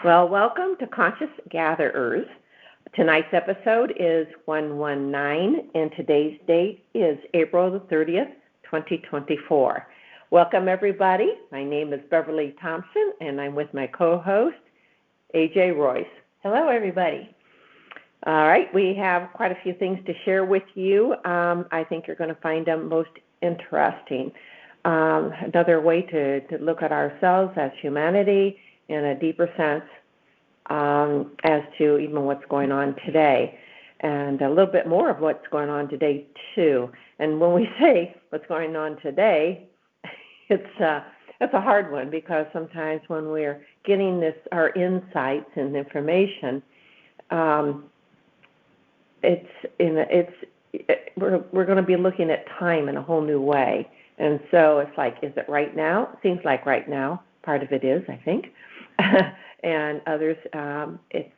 Well, welcome to Conscious Gatherers. Tonight's episode is 119, and today's date is April the 30th, 2024. Welcome, everybody. My name is Beverly Thompson, and I'm with my co-host, AJ Royce. Hello, everybody. All right, we have quite a few things to share with you. I think you're going to find them most interesting. Another way to look at ourselves as humanity in a deeper sense as to even what's going on today, and a little bit more of what's going on today too. And when we say what's going on today, it's a hard one, because sometimes when we're getting our insights and information, we're going to be looking at time in a whole new way. And so it's like, is it right now? It seems like right now. Part of it is, I think. And others, it's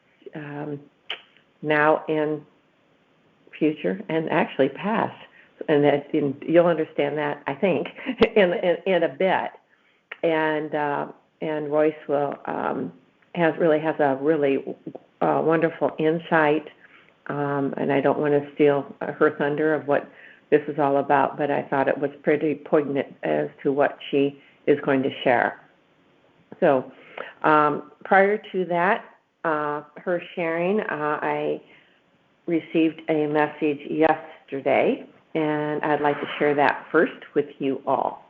now and future, and actually past. And you'll understand that, I think, in a bit. And Royce has a really wonderful insight. And I don't want to steal her thunder of what this is all about, but I thought it was pretty poignant as to what she is going to share. So prior to that, her sharing, I received a message yesterday, and I'd like to share that first with you all.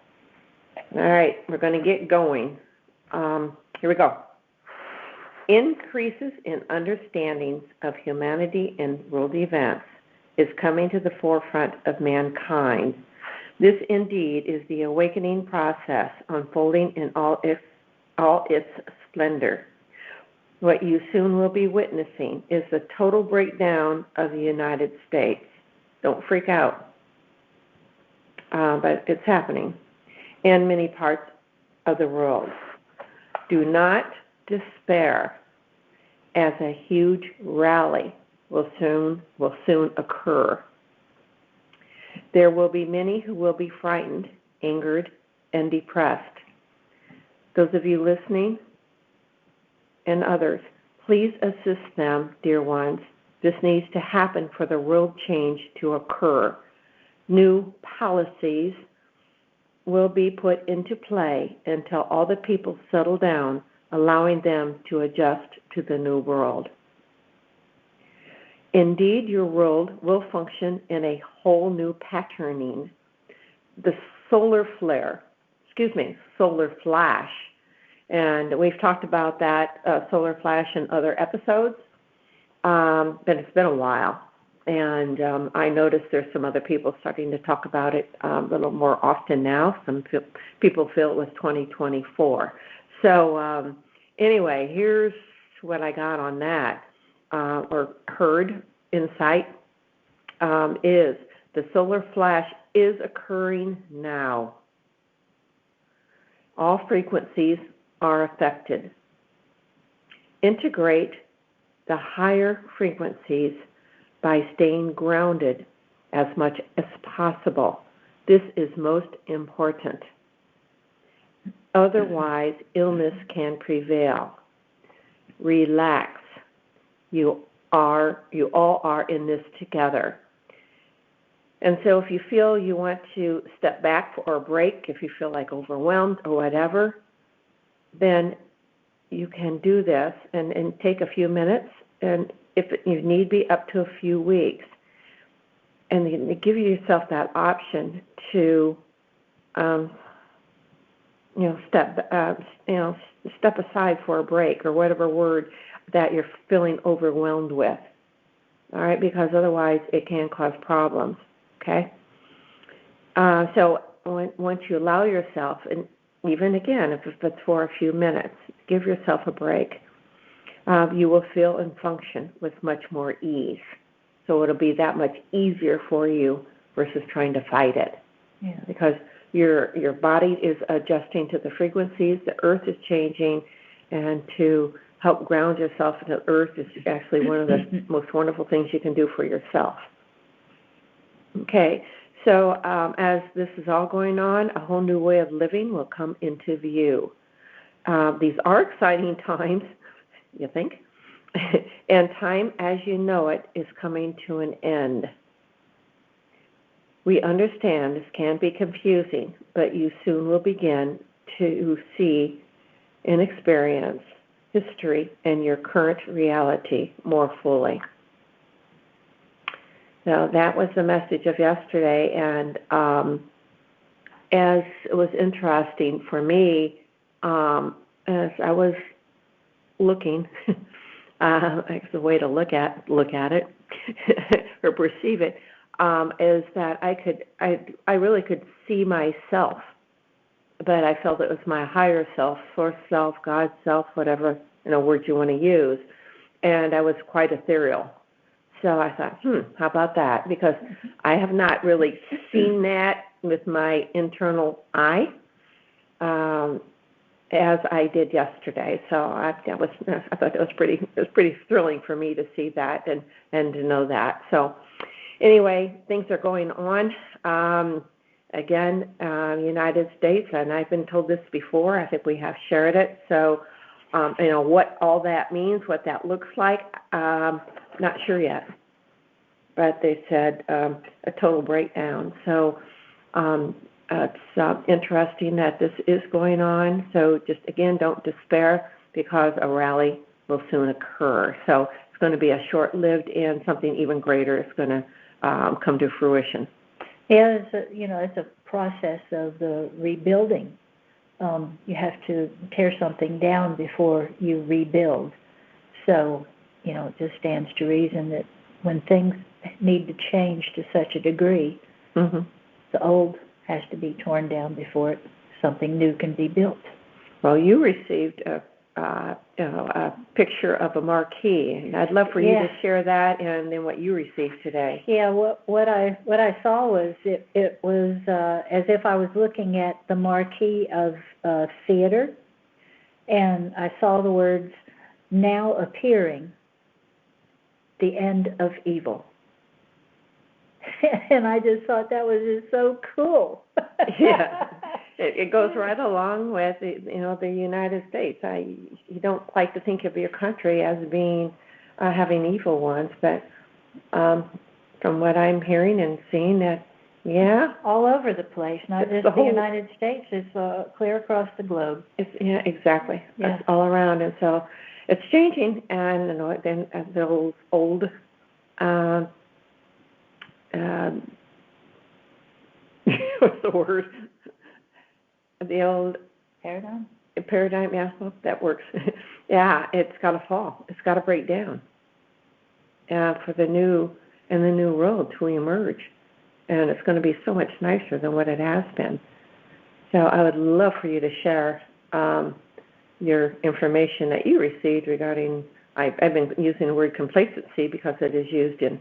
All right, we're going to get going. Here we go. Increases in understandings of humanity and world events is coming to the forefront of mankind. This indeed is the awakening process unfolding in all its splendor. What you soon will be witnessing is the total breakdown of the United States. Don't freak out, but it's happening in many parts of the world. Do not despair, as a huge rally will soon occur. There will be many who will be frightened, angered, and depressed. Those of you listening and others, please assist them, dear ones. This needs to happen for the world change to occur. New policies will be put into play until all the people settle down, allowing them to adjust to the new world. Indeed, your world will function in a whole new patterning. The solar flash, and we've talked about that solar flash in other episodes, but it's been a while. And I noticed there's some other people starting to talk about it a little more often now. Some people feel it was 2024. So anyway, here's what I got on that, or heard, insight, is the solar flash is occurring now. All frequencies are affected. Integrate the higher frequencies by staying grounded as much as possible. This is most important. Otherwise, illness can prevail. Relax. You all are in this together. And so if you feel you want to step back for a break, if you feel like overwhelmed or whatever, then you can do this and take a few minutes, and if you need be, up to a few weeks. And give yourself that option to step aside for a break, or whatever word that you're feeling overwhelmed with. All right, because otherwise it can cause problems. Okay. So once you allow yourself, and even again, if it's for a few minutes, give yourself a break. You will feel and function with much more ease. So it'll be that much easier for you versus trying to fight it. Yeah. Because your body is adjusting to the frequencies, the earth is changing, and to help ground yourself in the earth is actually one of the most wonderful things you can do for yourself. Okay, so as this is all going on, a whole new way of living will come into view. These are exciting times, you think? And time as you know it is coming to an end. We understand this can be confusing, but you soon will begin to see and experience history and your current reality more fully. Now, that was the message of yesterday, and as it was interesting for me, as I was looking, it's a way to look at it or perceive it, is that I really could see myself, but I felt it was my higher self, source self, God self, whatever word you want to use, and I was quite ethereal. So I thought, how about that? Because I have not really seen that with my internal eye as I did yesterday. So I thought it was pretty thrilling for me to see that and to know that. So anyway, things are going on. Again, United States, and I've been told this before. I think we have shared it. So what all that means, what that looks like. Not sure yet, but they said a total breakdown. So it's interesting that this is going on. So just, again, don't despair because a rally will soon occur. So it's going to be a short-lived and something even greater is going to come to fruition. Yeah, it's a process of the rebuilding. You have to tear something down before you rebuild. So it just stands to reason that when things need to change to such a degree, the old has to be torn down before something new can be built. Well, you received a picture of a marquee, and I'd love for you to share that and then what you received today. Yeah, what I saw was it was as if I was looking at the marquee of a theater, and I saw the words, "Now appearing, the end of evil." And I just thought that was just so cool. Yeah, it goes right along with the United States. You don't like to think of your country as being having evil ones, but from what I'm hearing and seeing, that all over the place, not just the United States. It's clear across the globe. Exactly. Yeah. It's all around, and so it's changing. And then the old. What's the word? The old paradigm, yeah, well, that works. Yeah, it's got to fall. It's got to break down for the new world to emerge, and it's going to be so much nicer than what it has been. So I would love for you to share your information that you received regarding. I've been using the word complacency because it is used in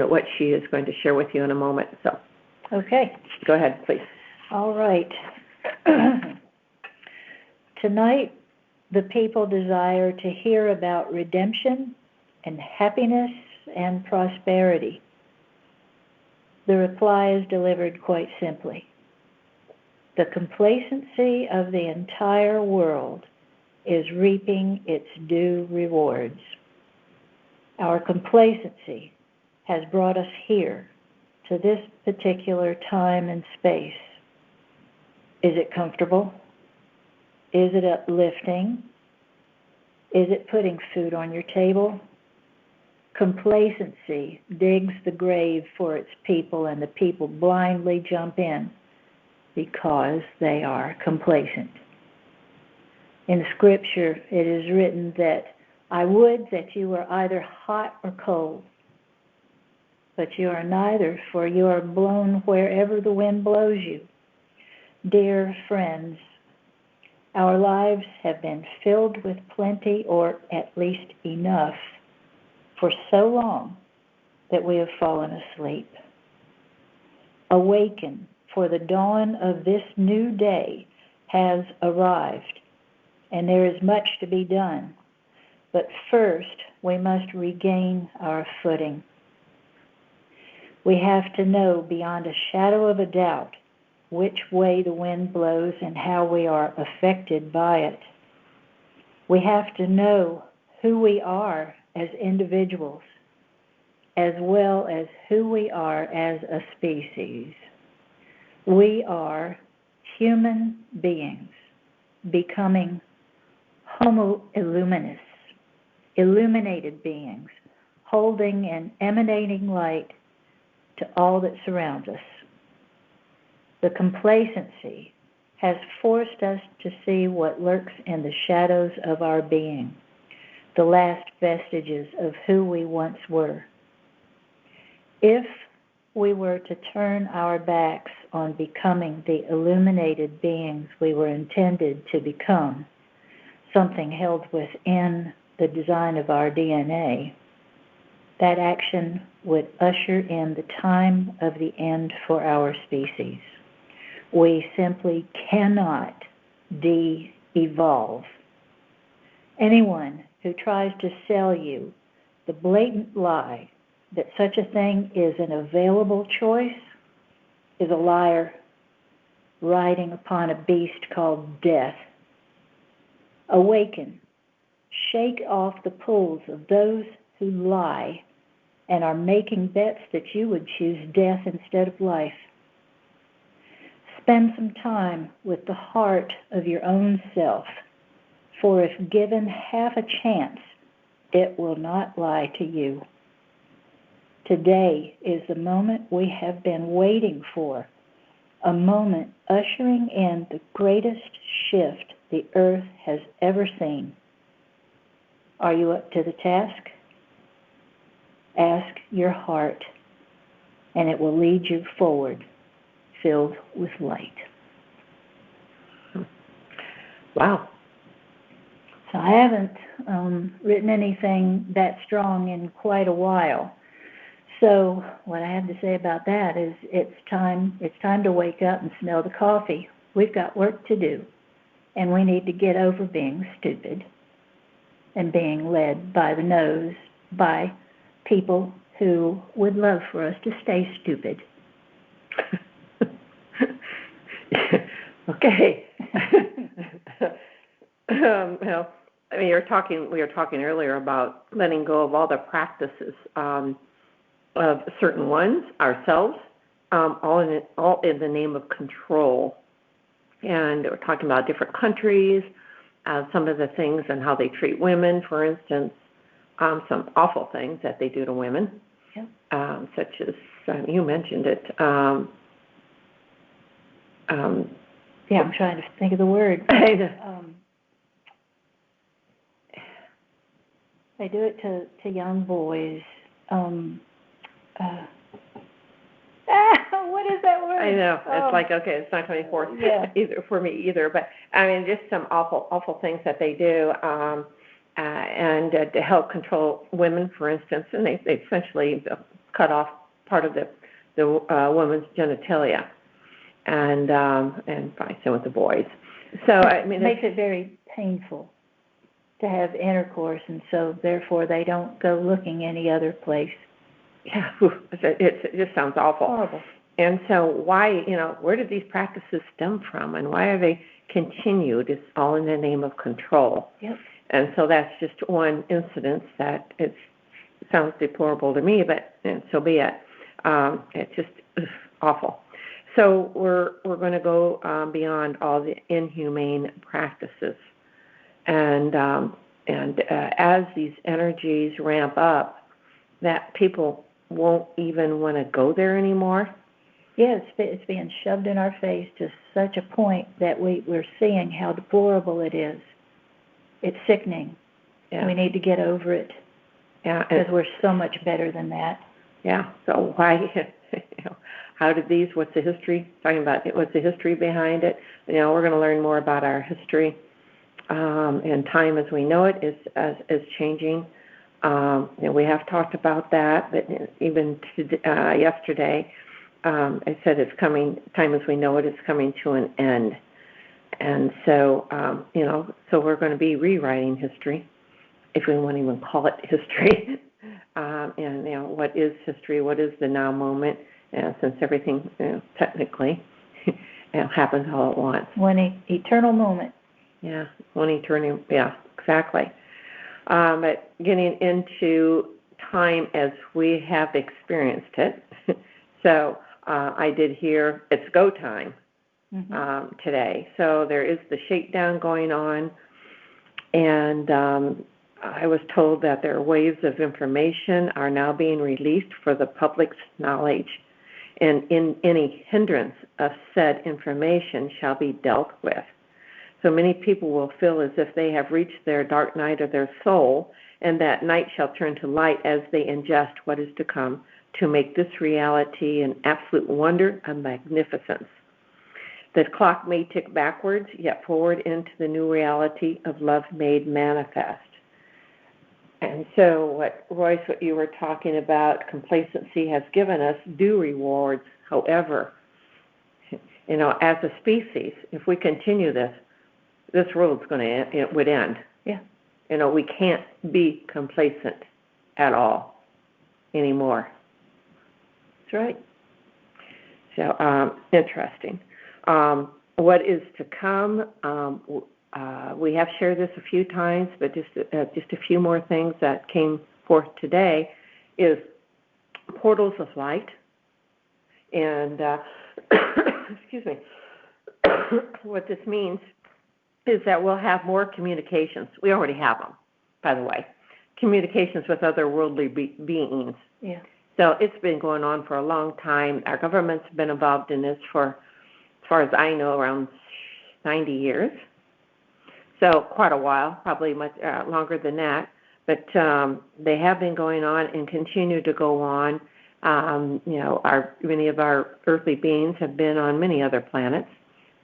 what she is going to share with you in a moment. So, okay, go ahead, please. All right. Tonight, the people desire to hear about redemption and happiness and prosperity. The reply is delivered quite simply. The complacency of the entire world is reaping its due rewards. Our complacency has brought us here to this particular time and space. Is it comfortable? Is it uplifting? Is it putting food on your table? Complacency digs the grave for its people, and the people blindly jump in because they are complacent. In Scripture, it is written that I would that you were either hot or cold, but you are neither, for you are blown wherever the wind blows you. Dear friends, our lives have been filled with plenty, or at least enough, for so long that we have fallen asleep. Awaken, for the dawn of this new day has arrived, and there is much to be done. But first, we must regain our footing. We have to know beyond a shadow of a doubt which way the wind blows and how we are affected by it. We have to know who we are as individuals, as well as who we are as a species. We are human beings becoming homo illuminis, illuminated beings, holding and emanating light to all that surrounds us. The complacency has forced us to see what lurks in the shadows of our being, the last vestiges of who we once were. If we were to turn our backs on becoming the illuminated beings we were intended to become, something held within the design of our DNA, that action would usher in the time of the end for our species. We simply cannot de-evolve. Anyone who tries to sell you the blatant lie that such a thing is an available choice is a liar riding upon a beast called death. Awaken, shake off the pulls of those who lie and are making bets that you would choose death instead of life. Spend some time with the heart of your own self, for if given half a chance, it will not lie to you. Today is the moment we have been waiting for, a moment ushering in the greatest shift the earth has ever seen. Are you up to the task? Ask your heart, and it will lead you forward, filled with light. Wow. So I haven't written anything that strong in quite a while. So what I have to say about that is it's time to wake up and smell the coffee. We've got work to do, and we need to get over being stupid and being led by the nose by people who would love for us to stay stupid. Okay. Well, I mean, we were talking earlier about letting go of all the practices of certain ones, ourselves, all in the name of control. And we're talking about different countries, some of the things and how they treat women, for instance, some awful things that they do to women, such as, you mentioned it. I'm trying to think of the word. They do it to young boys. What is that word? I know. It's like, okay, it's not coming forth either for me either. But, I mean, just some awful things that they do. And to help control women, for instance, and they essentially cut off part of the woman's genitalia. And probably same with the boys. So, I mean, it makes it very painful to have intercourse, and so therefore they don't go looking any other place. Yeah, it just sounds awful. Horrible. And so why, where did these practices stem from, and why are they continued? It's all in the name of control. Yep. And so that's just one incident that it sounds deplorable to me, but so be it. It's just awful. So we're going to go beyond all the inhumane practices, and as these energies ramp up, that people won't even want to go there anymore. Yeah, it's being shoved in our face to such a point that we're seeing how deplorable it is. It's sickening. Yeah. We need to get over it. Yeah, because we're so much better than that. Yeah. So why? How did these? What's the history? Talking about what's the history behind it? We're going to learn more about our history, and time as we know it is changing. We have talked about that, but even yesterday, I said it's coming. Time as we know it is coming to an end, and so so we're going to be rewriting history, if we want to even call it history. And what is history? What is the now moment? Since everything technically happens all at once. One eternal moment. Yeah, one eternal. Yeah, exactly. But getting into time as we have experienced it. So I did hear it's go time today. So there is the shakedown going on, and I was told that their waves of information are now being released for the public's knowledge, and in any hindrance of said information shall be dealt with. So many people will feel as if they have reached their dark night of their soul, and that night shall turn to light as they ingest what is to come to make this reality an absolute wonder and magnificence. The clock may tick backwards, yet forward into the new reality of love made manifest. And so Royce, what you were talking about, complacency has given us due rewards. However, as a species, if we continue this world's going to end, it would end. Yeah. We can't be complacent at all anymore. That's right. So interesting. What is to come? We have shared this a few times, but just a few more things that came forth today is portals of light, and excuse me. What this means is that we'll have more communications. We already have them, by the way, communications with other worldly beings. Yeah. So it's been going on for a long time. Our government's been involved in this for, as far as I know, around 90 years. So quite a while, probably much longer than that. But they have been going on and continue to go on. Many of our earthly beings have been on many other planets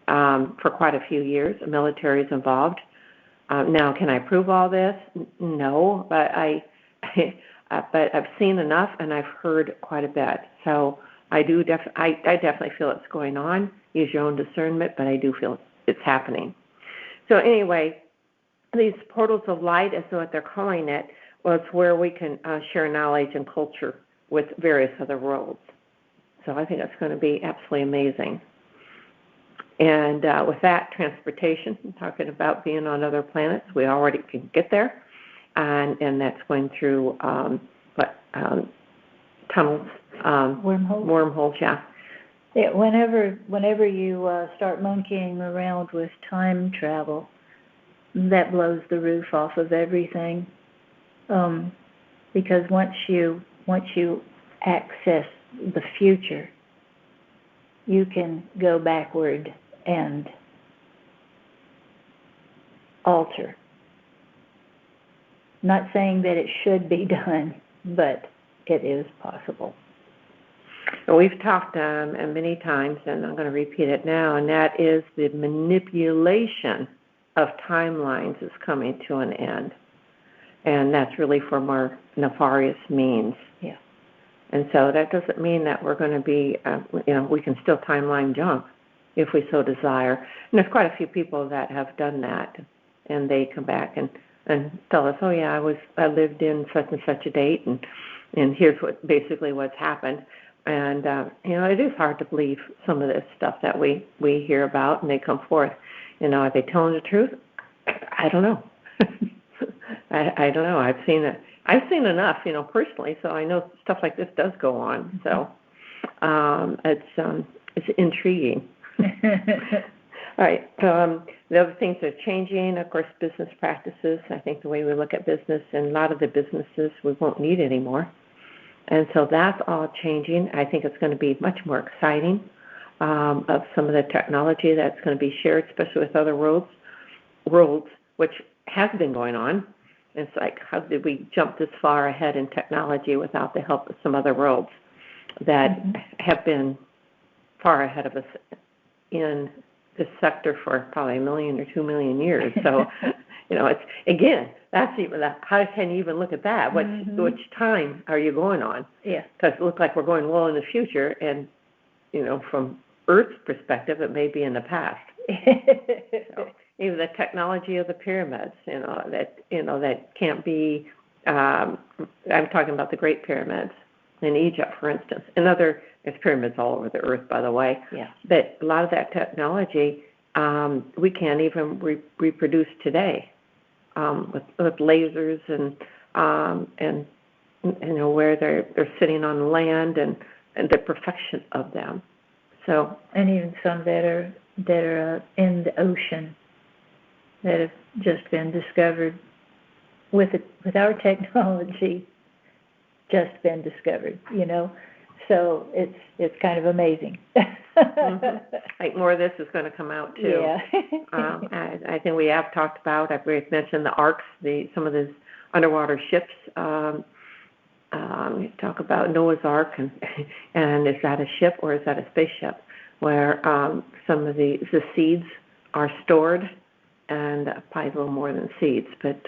for quite a few years. The military is involved. Now, can I prove all this? No, but but I've seen enough and I've heard quite a bit. So I definitely feel it's going on. Use your own discernment, but I do feel it's happening. So anyway, these portals of light is what they're calling it. Well, it's where we can share knowledge and culture with various other worlds. So I think that's going to be absolutely amazing. And with that, transportation, I'm talking about being on other planets. We already can get there. And that's going through tunnels, wormholes, yeah. Yeah, whenever you start monkeying around with time travel, that blows the roof off of everything. Because once you access the future, you can go backward and alter. Not saying that it should be done, but it is possible. We've talked many times, and I'm going to repeat it now, and that is the manipulation of timelines is coming to an end. And that's really for more nefarious means. Yeah. And so that doesn't mean that we're going to be, we can still timeline jump if we so desire. And there's quite a few people that have done that, and they come back and tell us, oh yeah, I lived in such and such a date, and here's what's happened. And it is hard to believe some of this stuff that we hear about, and they come forth. Are they telling the truth? I don't know. I don't know. I've seen enough, personally, so I know stuff like this does go on. So it's intriguing. All right. So the other things that are changing, of course, business practices. I think the way we look at business, and a lot of the businesses we won't need anymore. And so that's all changing. I think it's going to be much more exciting of some of the technology that's going to be shared, especially with other worlds, which has been going on. It's like, how did we jump this far ahead in technology without the help of some other worlds that have been far ahead of us in this sector for probably 1 million or 2 million years. So, it's, again, that's even, how can you even look at that? Which time are you going on? Yeah. Because it looks like we're going well in the future, and, from Earth's perspective, it may be in the past. So, even the technology of the pyramids, that can't be, I'm talking about the Great Pyramids in Egypt, for instance. There's pyramids all over the earth, by the way. Yeah. But a lot of that technology we can't even reproduce today. with lasers and where they're sitting on land and the perfection of them. So, and even some that are in the ocean that have just been discovered with our technology, just been discovered. So it's kind of amazing. Like more of this is going to come out too. Yeah. I think we have talked about. I've already mentioned the arcs, some of these underwater ships. We talk about Noah's Ark, and is that a ship or is that a spaceship? Where some of the seeds are stored, and probably a little more than seeds. But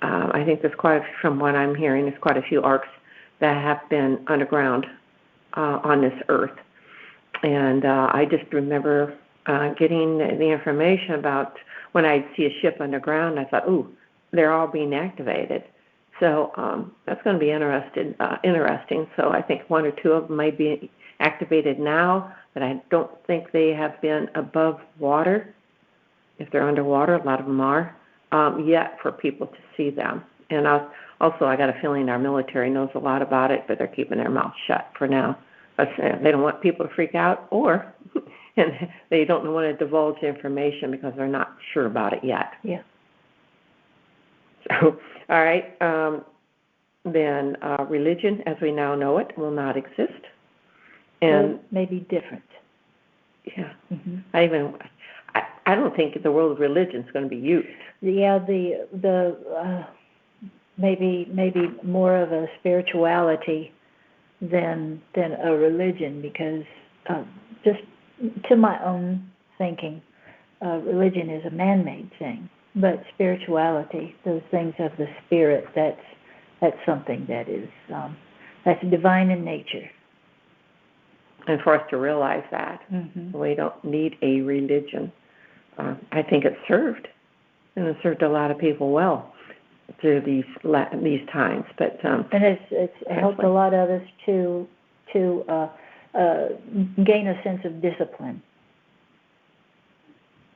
I think from what I'm hearing, there's quite a few arcs that have been underground on this earth. And I just remember getting the information about when I'd see a ship underground, I thought, ooh, they're all being activated. So that's going to be interesting. So I think one or two of them might be activated now, but I don't think they have been above water. If they're underwater, a lot of them are, yet for people to see them. And also, I got a feeling our military knows a lot about it, but they're keeping their mouth shut for now. They don't want people to freak out, and they don't want to divulge information because they're not sure about it yet. Yeah. So, all right. Then religion, as we now know it, will not exist. And maybe different. Yeah. Mm-hmm. I don't think the word religion is going to be used. Yeah, the maybe more of a spirituality than a religion, because just to my own thinking, religion is a man-made thing, but spirituality, those things of the spirit, that's something that is that's divine in nature. And for us to realize that, we don't need a religion. I think it served, and it served a lot of people well through these times. But and it's helped a lot of us to gain a sense of discipline.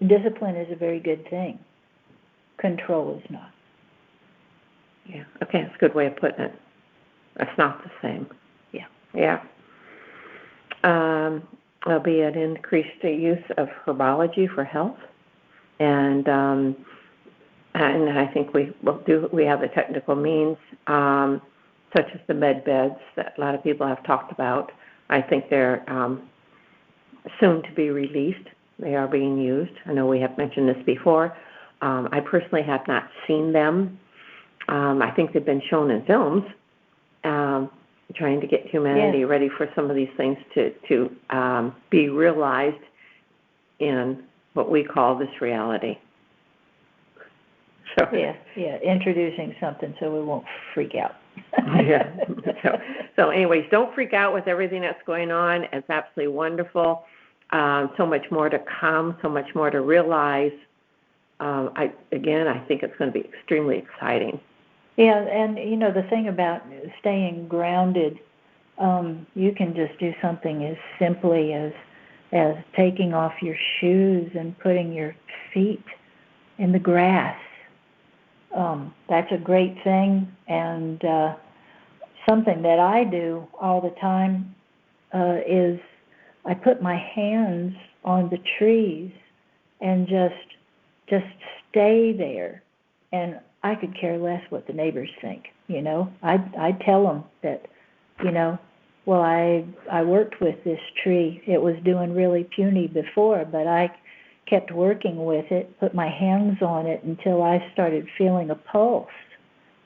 Discipline is a very good thing. Control is not. Yeah. Okay, that's a good way of putting it. That's not the same. Yeah. Yeah. There'll be an increased use of herbology for health, and I think we have the technical means, such as the med beds that a lot of people have talked about. I think they're soon to be released. They are being used. I know we have mentioned this before. I personally have not seen them. I think they've been shown in films, trying to get humanity ready for some of these things to be realized in what we call this reality. So, introducing something so we won't freak out. Yeah. So anyways, don't freak out with everything that's going on. It's absolutely wonderful. So much more to come, so much more to realize. I think it's going to be extremely exciting. Yeah, and the thing about staying grounded, you can just do something as simply as taking off your shoes and putting your feet in the grass. That's a great thing, and something that I do all the time is I put my hands on the trees and just stay there, and I could care less what the neighbors think. I tell them that, well, I worked with this tree. It was doing really puny before, but I kept working with it, put my hands on it until I started feeling a pulse.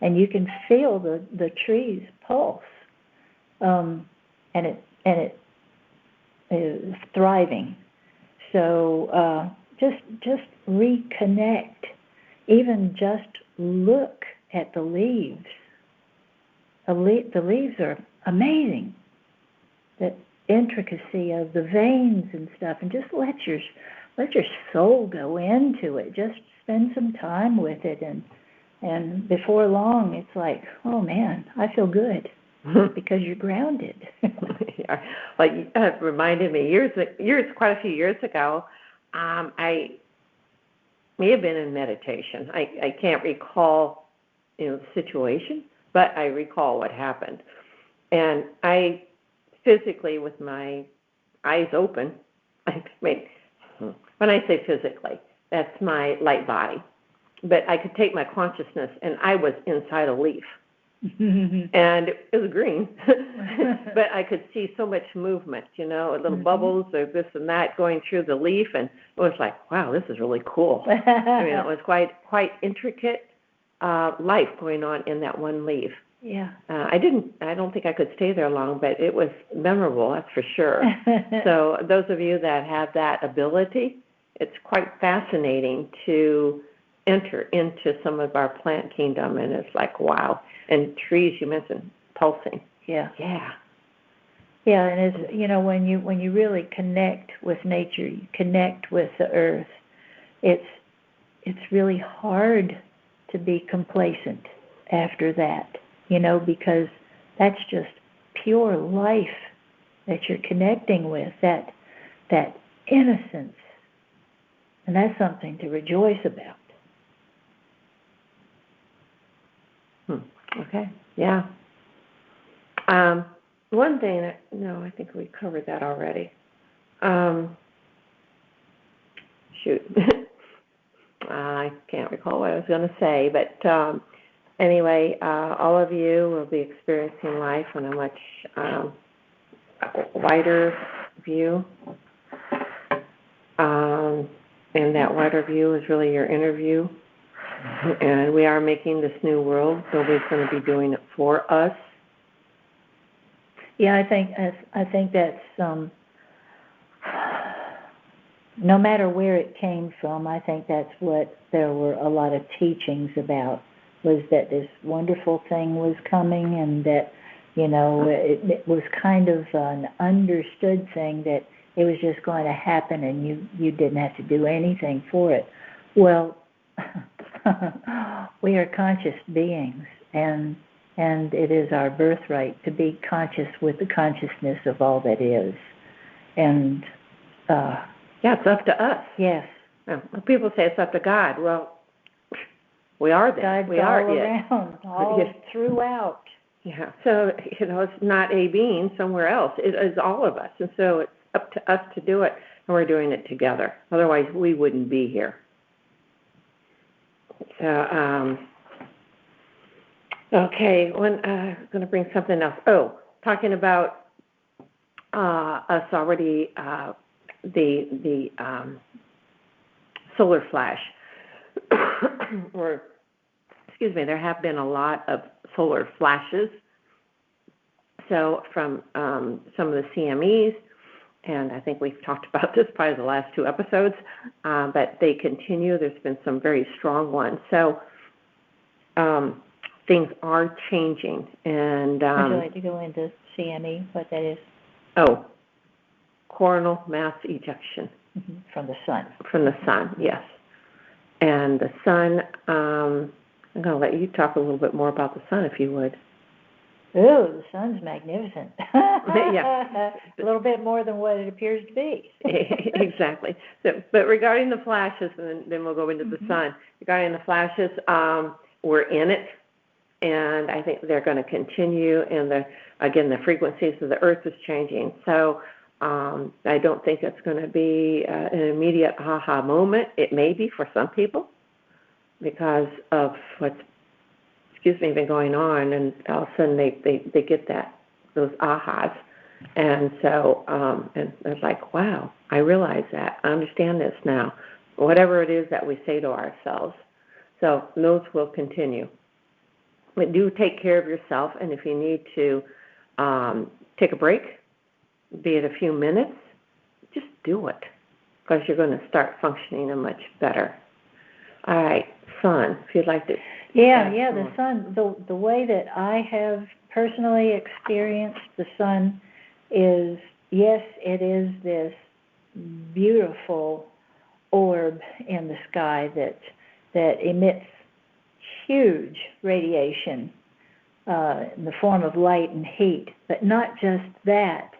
And you can feel the tree's pulse. And it is thriving. So just reconnect. Even just look at the leaves. The leaves are amazing. The intricacy of the veins and stuff, and just let your soul go into it. Just spend some time with it, and before long, it's like, oh man, I feel good because you're grounded. Yeah. Like it reminded me quite a few years ago. I may have been in meditation. I can't recall, the situation, but I recall what happened. And I physically, with my eyes open, when I say physically, that's my light body. But I could take my consciousness, and I was inside a leaf. And it was green, but I could see so much movement, little bubbles or this and that going through the leaf, and it was like, wow, this is really cool. I mean, it was quite intricate life going on in that one leaf. Yeah. I don't think I could stay there long, but it was memorable, that's for sure. So those of you that have that ability, it's quite fascinating to enter into some of our plant kingdom, and it's like, wow. And trees, you mentioned pulsing. Yeah. Yeah. Yeah, and it's, when you really connect with nature, you connect with the earth, it's really hard to be complacent after that, because that's just pure life that you're connecting with, that innocence. And that's something to rejoice about. Okay. Yeah. One thing, I think we covered that already. Shoot. I can't recall what I was going to say, but anyway, all of you will be experiencing life on a much wider view. And that wider view is really your inner view. And we are making this new world. Nobody's going to be doing it for us. Yeah, I think that's no matter where it came from. I think that's what there were a lot of teachings about, was that this wonderful thing was coming, and that it was kind of an understood thing that it was just going to happen, and you didn't have to do anything for it. Well. We are conscious beings, and it is our birthright to be conscious with the consciousness of all that is. And it's up to us. Yes. Well, people say it's up to God. Well, we are that. God's all around, all throughout. Yeah. So it's not a being somewhere else. It is all of us, and so it's up to us to do it, and we're doing it together. Otherwise, we wouldn't be here. So, okay, I'm going to bring something else. Oh, talking about us already, the solar flash. There have been a lot of solar flashes. So from some of the CMEs, and I think we've talked about this probably the last 2 episodes, but they continue. There's been some very strong ones. So things are changing. And would you like to go into CME, what that is? Oh, coronal mass ejection. Mm-hmm. From the sun. From the sun, yes. And the sun, I'm going to let you talk a little bit more about the sun, if you would. Oh, the sun's magnificent. Yeah. A little bit more than what it appears to be. Exactly. So, but regarding the flashes, and then we'll go into the sun. Regarding the flashes, we're in it, and I think they're going to continue. And the frequencies of the Earth is changing. So I don't think it's going to be an immediate aha moment. It may be for some people because of what's been going on, and all of a sudden they get those ahas, and so and it's like, wow, I realize that, I understand this now, whatever it is that we say to ourselves. So those will continue. But do take care of yourself, and if you need to take a break, be it a few minutes, just do it, because you're going to start functioning much better. All right, sun, if you'd like to. Yeah, the sun, the way that I have personally experienced the sun is, yes, it is this beautiful orb in the sky that emits huge radiation in the form of light and heat. But not just that,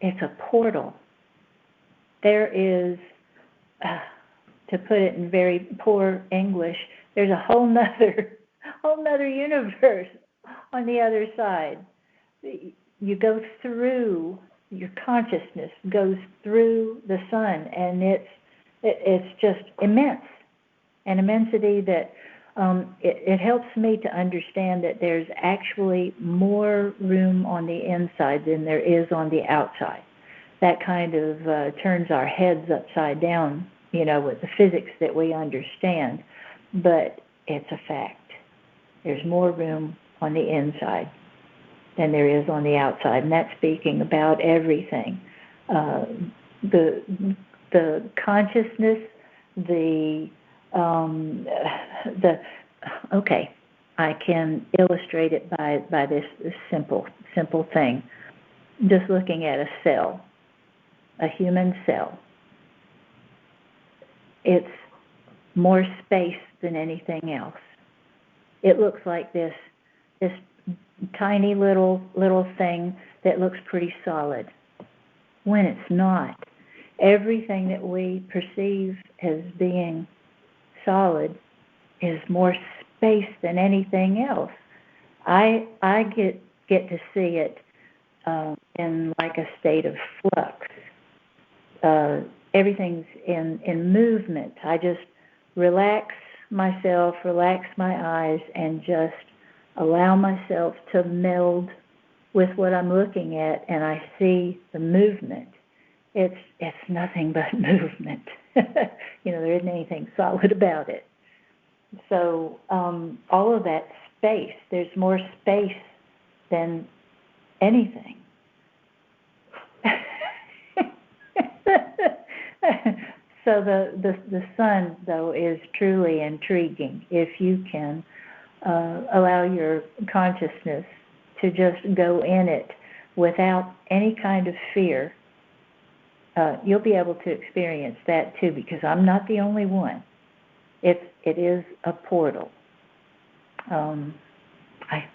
it's a portal. There is to put it in very poor English, there's a whole nother universe on the other side. You go through, your consciousness goes through the sun, and it's just immense, an immensity that it helps me to understand that there's actually more room on the inside than there is on the outside. That kind of turns our heads upside down, with the physics that we understand, but it's a fact. There's more room on the inside than there is on the outside, and that's speaking about everything. The consciousness, okay, I can illustrate it by this simple thing. Just looking at a cell, a human cell. It's more space than anything else. It looks like this tiny little thing that looks pretty solid, when it's not. Everything that we perceive as being solid is more space than anything else. I get to see it in like a state of flux. Everything's in movement. I just relax myself, relax my eyes, and just allow myself to meld with what I'm looking at, and I see the movement. It's nothing but movement. There isn't anything solid about it. So all of that space, there's more space than anything. So the sun, though, is truly intriguing if you can allow your consciousness to just go in it without any kind of fear. You'll be able to experience that too, because I'm not the only one. It is a portal. I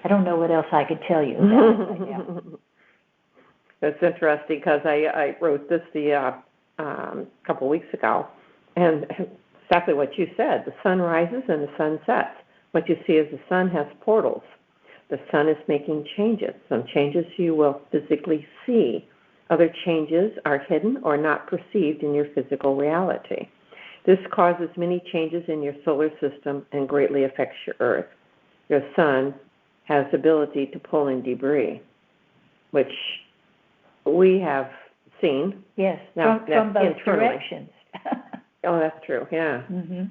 don't know what else I could tell you about it right now. It's interesting because I wrote this couple weeks ago, and exactly what you said. The sun rises and the sun sets. What you see is the sun has portals. The sun is making changes. Some changes you will physically see. Other changes are hidden or not perceived in your physical reality. This causes many changes in your solar system and greatly affects your Earth. Your sun has the ability to pull in debris, which we have seen. Yes, now, from both directions. Oh, that's true, yeah. Mm-hmm.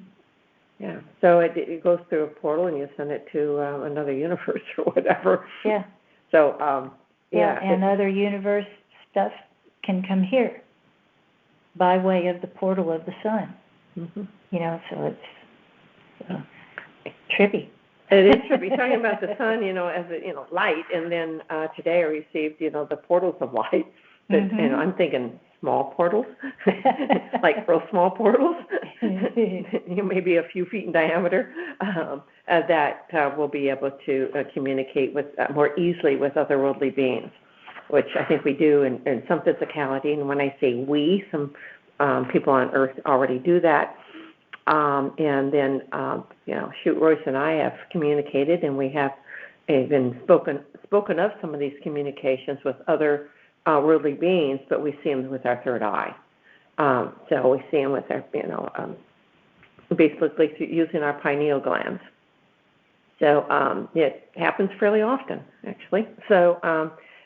Yeah, so it goes through a portal and you send it to another universe or whatever. Yeah. So, and other universe stuff can come here by way of the portal of the sun. Mm-hmm. So it's trippy. It is trippy. Talking about the sun, as light, and then today I received, the portals of light. That, mm-hmm. I'm thinking small portals, like real small portals, maybe a few feet in diameter, that will be able to communicate with more easily with otherworldly beings, which I think we do in some physicality. And when I say we, some people on Earth already do that. And then, Royce and I have communicated, and we have even spoken of some of these communications with other worldly beings, but we see them with our third eye. So we see them with our, basically using our pineal glands. So it happens fairly often, actually. So,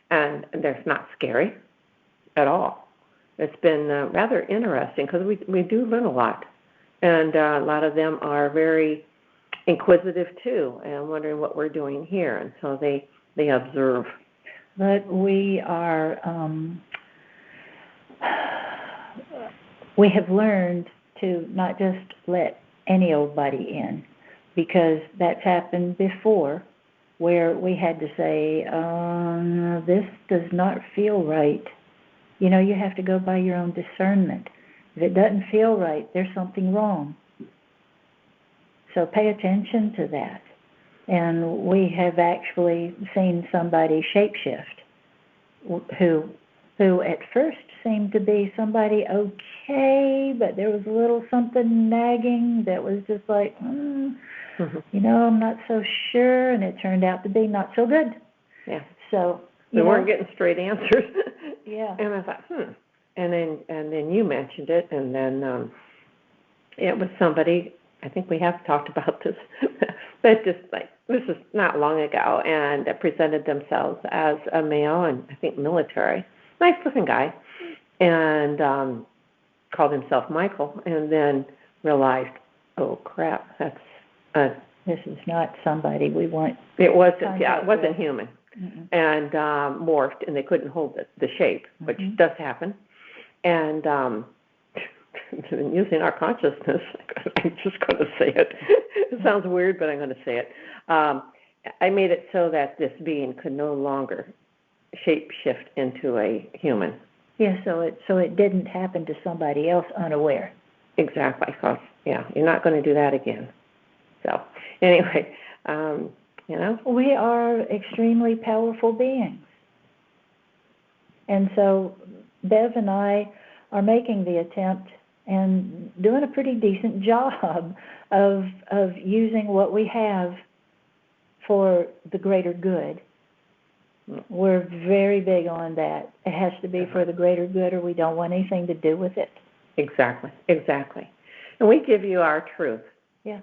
and they're not scary at all. It's been rather interesting because we do learn a lot. And a lot of them are very inquisitive, too, and wondering what we're doing here. And so they observe. But we are, we have learned to not just let any old body in, because that's happened before, where we had to say, this does not feel right. You have to go by your own discernment. If it doesn't feel right, there's something wrong. So pay attention to that. And we have actually seen somebody shapeshift who who at first seemed to be somebody okay, but there was a little something nagging that was just like, I'm not so sure, and it turned out to be not so good. Yeah. So we weren't getting straight answers. Yeah. And I thought, and then you mentioned it, and then it was somebody. I think we have talked about this, but just like this is not long ago, and presented themselves as a male, and I think military, nice-looking guy, and called himself Michael, and then realized, oh crap, this is not somebody we want. It wasn't. Yeah, it wasn't with. human. Mm-mm. And morphed, and they couldn't hold the shape, which does happen. And using our consciousness, I'm just going to say it. It sounds weird, but I'm going to say it. I made it so that this being could no longer shape shift into a human. Yeah, so it didn't happen to somebody else unaware. Exactly. You're not going to do that again. So anyway, we are extremely powerful beings. And so Bev and I are making the attempt and doing a pretty decent job of using what we have for the greater good. We're very big on that. It has to be for the greater good, or we don't want anything to do with it. Exactly. And we give you our truth. Yeah.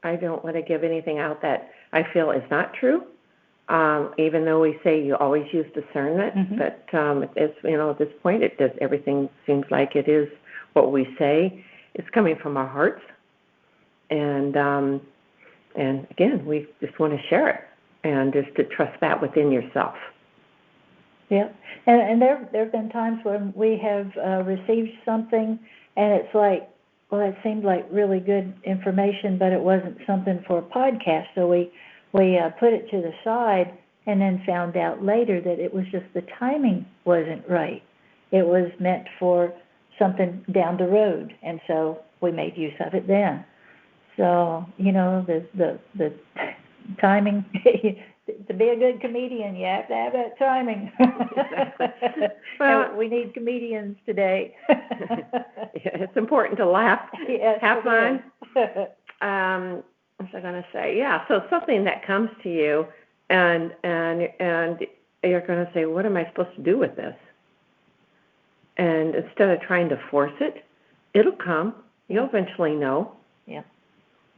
I don't want to give anything out that I feel is not true, even though we say you always use discernment. But it's, at this point, everything seems like it is what we say. It's coming from our hearts, and again, we just want to share it, and just to trust that within yourself. Yeah, and there have been times when we have received something, and it's like, well, it seemed like really good information, but it wasn't something for a podcast. So we put it to the side, and then found out later that it was just the timing wasn't right. It was meant for something down the road, and so we made use of it then. So the timing. To be a good comedian, you have to have that timing. Exactly. Well, we need comedians today. It's important to laugh, yes, have fun. What was I going to say? Yeah, so something that comes to you, and you're going to say, what am I supposed to do with this? And instead of trying to force it, it'll come. You'll eventually know. Yeah.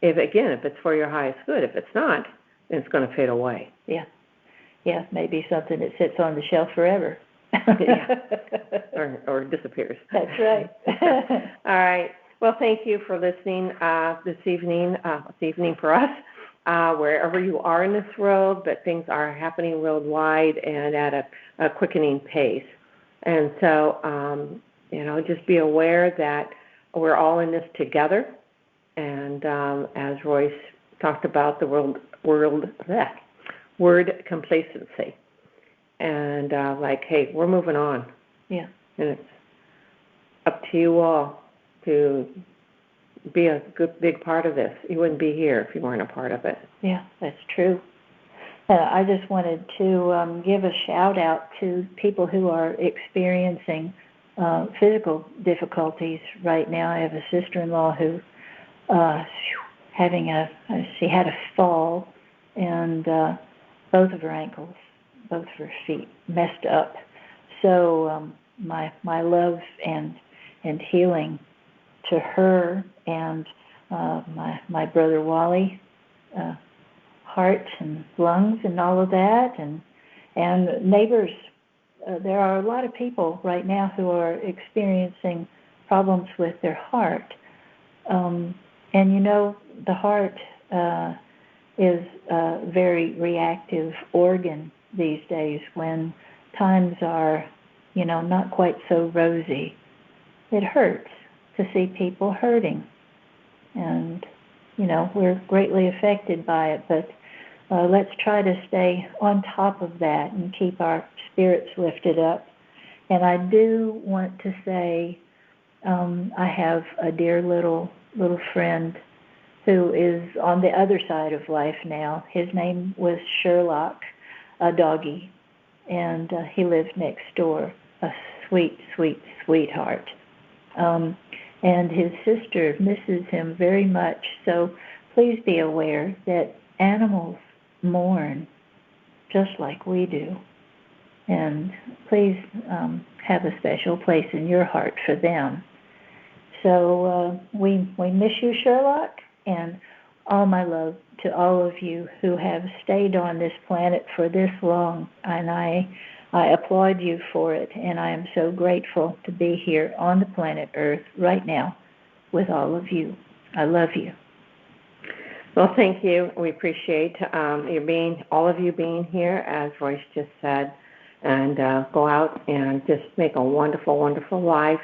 If it's for your highest good. If it's not, then it's going to fade away. Yeah, maybe something that sits on the shelf forever. Yeah, or disappears. That's right. All right. Well, thank you for listening this evening. This evening for us, wherever you are in this world, but things are happening worldwide and at a quickening pace. And so, just be aware that we're all in this together. And as Royce talked about, the word complacency. And hey, we're moving on. Yeah. And it's up to you all to be a good, big part of this. You wouldn't be here if you weren't a part of it. Yeah, that's true. I just wanted to give a shout out to people who are experiencing physical difficulties right now. I have a sister-in-law who she had a fall, and both of her ankles, both of her feet messed up. So my love and healing to her, and my brother Wally, heart and lungs and all of that, and neighbors. There are a lot of people right now who are experiencing problems with their heart. And the heart is a very reactive organ these days. When times are, not quite so rosy, it hurts to see people hurting. And, we're greatly affected by it, but let's try to stay on top of that and keep our spirits lifted up. And I do want to say I have a dear little friend who is on the other side of life now. His name was Sherlock, a doggy, and he lived next door. a sweet, sweet, sweetheart. And his sister misses him very much. So please be aware that animals mourn just like we do. And please have a special place in your heart for them. So we miss you, Sherlock, and all my love to all of you who have stayed on this planet for this long. And I applaud you for it, and I am so grateful to be here on the planet Earth right now with all of you. I love you. Well, thank you. We appreciate all of you being here, as Royce just said, and go out and just make a wonderful, wonderful life.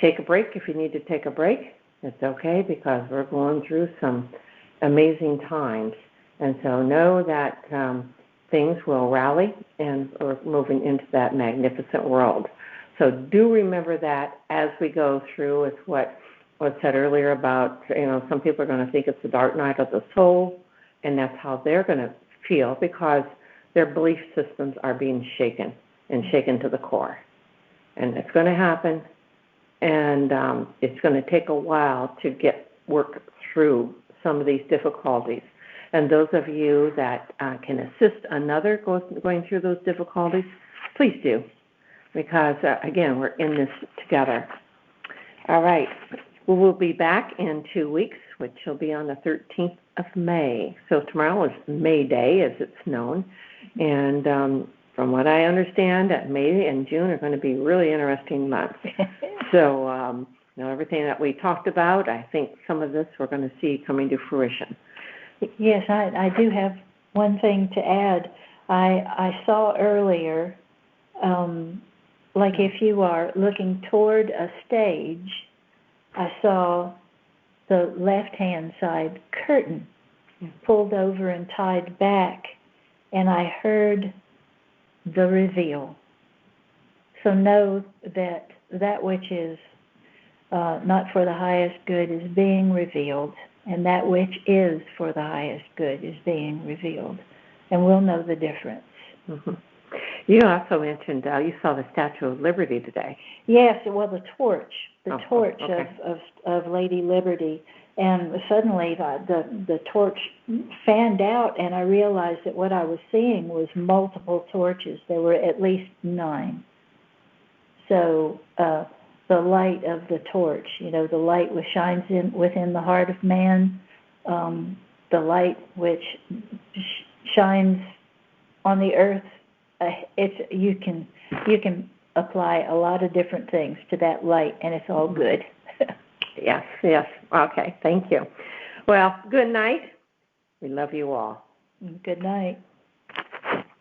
Take a break if you need to take a break. It's okay, because we're going through some amazing times. And so know that things will rally, and we're moving into that magnificent world. So do remember that as we go through. It's what was said earlier about, some people are going to think it's the dark night of the soul, and that's how they're going to feel, because their belief systems are being shaken to the core. And it's going to happen, and it's going to take a while to work through some of these difficulties. And those of you that can assist another going through those difficulties, please do, because, again, we're in this together. All right. We will be back in 2 weeks, which will be on the 13th of May. So tomorrow is May Day, as it's known. And from what I understand, May and June are going to be really interesting months. So, everything that we talked about, I think some of this we're going to see coming to fruition. Yes, I do have one thing to add. I saw earlier, like if you are looking toward a stage, I saw the left-hand side curtain pulled over and tied back, and I heard the reveal. So know that that which is not for the highest good is being revealed, and that which is for the highest good is being revealed. And we'll know the difference. Mm-hmm. You also mentioned you saw the Statue of Liberty today. Yes, well, the torch okay. of Lady Liberty. And suddenly the torch fanned out, and I realized that what I was seeing was multiple torches. There were at least 9. So the light of the torch, the light which shines within the heart of man, the light which shines on the earth. You can apply a lot of different things to that light, and it's all good. Yes. Okay, thank you. Well, good night. We love you all. Good night.